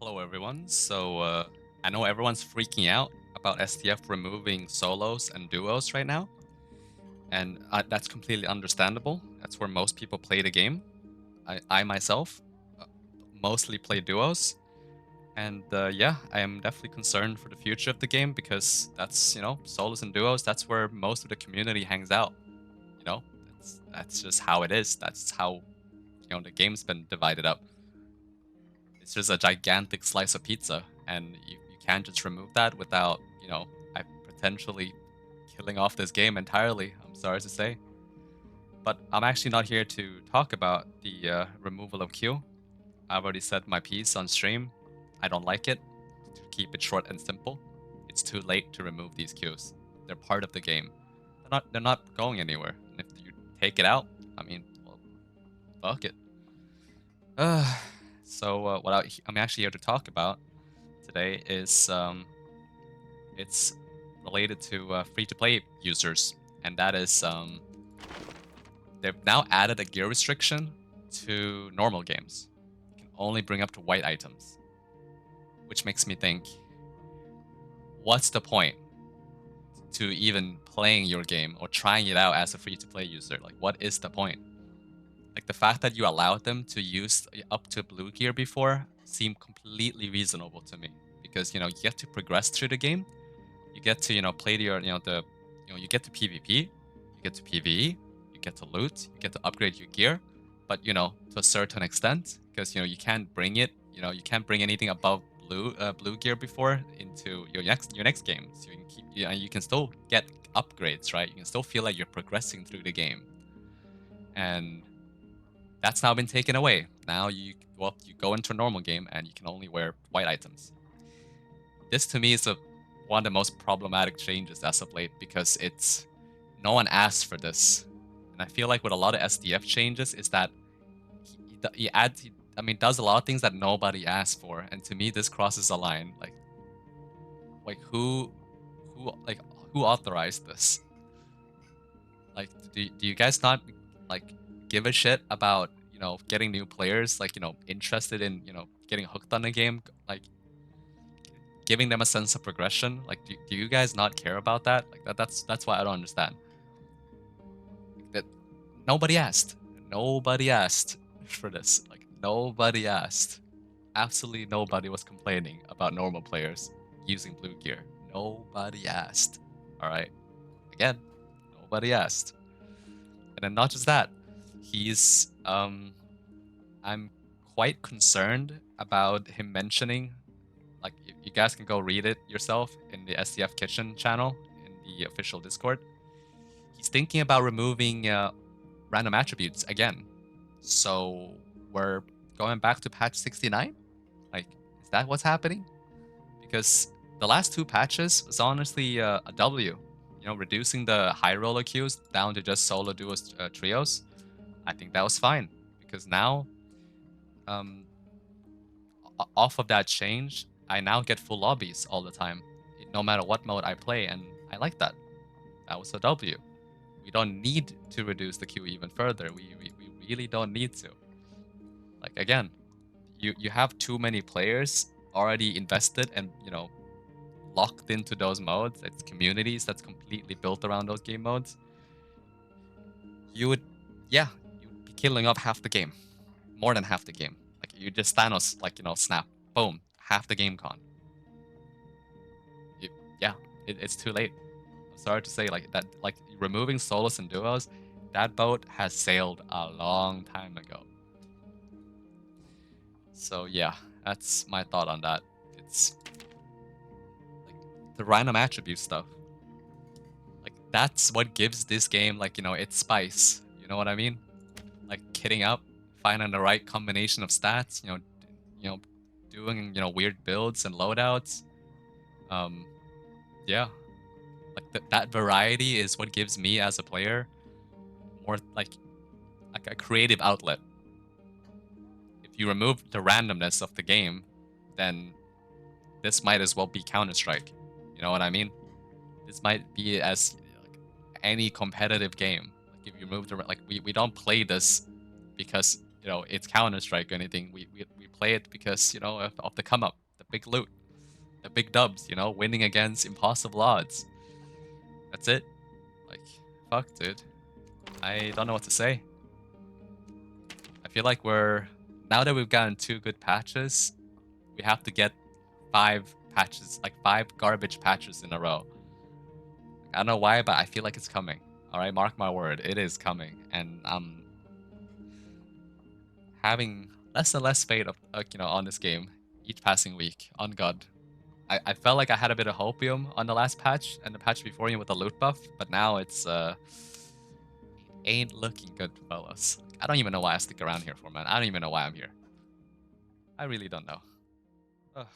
Hello, everyone. I know everyone's freaking out about STF removing solos and duos right now, and that's completely understandable. That's where most people play the game. I myself uh, mostly play duos, and yeah, I am definitely concerned for the future of the game because that's solos and duos. That's where most of the community hangs out. You know, that's just how it is. That's how the game's been divided up. It's just a gigantic slice of pizza, and you can't just remove that without, I potentially killing off this game entirely. I'm sorry to say. But I'm actually not here to talk about the removal of Q. I've already said my piece on stream. I don't like it. To keep it short and simple, it's too late to remove these Qs. They're part of the game. They're not going anywhere. And if you take it out, I mean, well, fuck it. Uh, I'm actually here to talk about today is it's related to free-to-play users, and that is they've now added a gear restriction to normal games. You can only bring up to white items, which makes me think, what's the point to even playing your game or trying it out as a free-to-play user? Like, what is the point? Like the fact that you allowed them to use up to blue gear before seemed completely reasonable to me because you get to progress through the game. You get to play your you get to PvP, you get to PvE, you get to loot, you get to upgrade your gear, but to a certain extent because you can't bring it, you can't bring anything above blue gear before into your next game. So you can keep you can still get upgrades, right? You can still feel like you're progressing through the game, and that's now been taken away. Now you go into a normal game and you can only wear white items. This to me is one of the most problematic changes as of late because it's no one asked for this, and I feel like with a lot of SDF changes is that he does a lot of things that nobody asked for, and to me this crosses a line. Like who like who authorized this? Like, do you guys not like give a shit about getting new players like interested in getting hooked on the game, like giving them a sense of progression? Like, do you guys not care about that? Like that's why I don't understand. Like, that nobody asked. Nobody asked for this. Like nobody asked. Absolutely nobody was complaining about normal players using blue gear. Nobody asked. All right. Again, nobody asked. And then not just that, he's I'm quite concerned about him mentioning, like, you guys can go read it yourself in the SCF Kitchen channel in the official Discord. He's thinking about removing random attributes again. So we're going back to patch 69? Like, is that what's happening? Because the last two patches was honestly a W. Reducing the high roller queues down to just solo duos, trios. I think that was fine because now, um, off of that change, I now get full lobbies all the time, no matter what mode I play, and I like that. That was a W. We don't need to reduce the queue even further. We really don't need to. Like again, you have too many players already invested and locked into those modes. It's communities that's completely built around those game modes. You would, yeah, you'd be killing off half the game, more than half the game. Like you just Thanos, like snap, boom, half the game gone. You, yeah, it's too late. I'm sorry to say, like that, like removing solos and duos, that boat has sailed a long time ago. So yeah, that's my thought on that. It's like the random attribute stuff. Like that's what gives this game like its spice. You know what I mean? Like kitting up, finding the right combination of stats. Doing weird builds and loadouts. Um, yeah, like that variety is what gives me as a player more like a creative outlet. If you remove the randomness of the game, then this might as well be Counter Strike. You know what I mean? This might be as like, any competitive game. Like if you remove the we don't play this because you know, it's Counter-Strike or anything. We play it because, you know, of the come up, the big loot, the big dubs, you know, winning against impossible odds. That's it. Like, fuck, dude. I don't know what to say. I feel like now that we've gotten 2 good patches, we have to get 5 patches, like 5 garbage patches in a row. I don't know why, but I feel like it's coming. All right, mark my word, it is coming, and I'm having less and less faith of, you know, on this game each passing week. On God, I felt like I had a bit of hopium on the last patch and the patch before you with the loot buff, but now it's ain't looking good, fellas. I don't even know why I stick around here for, man. I don't even know why I'm here. I really don't know. Ugh.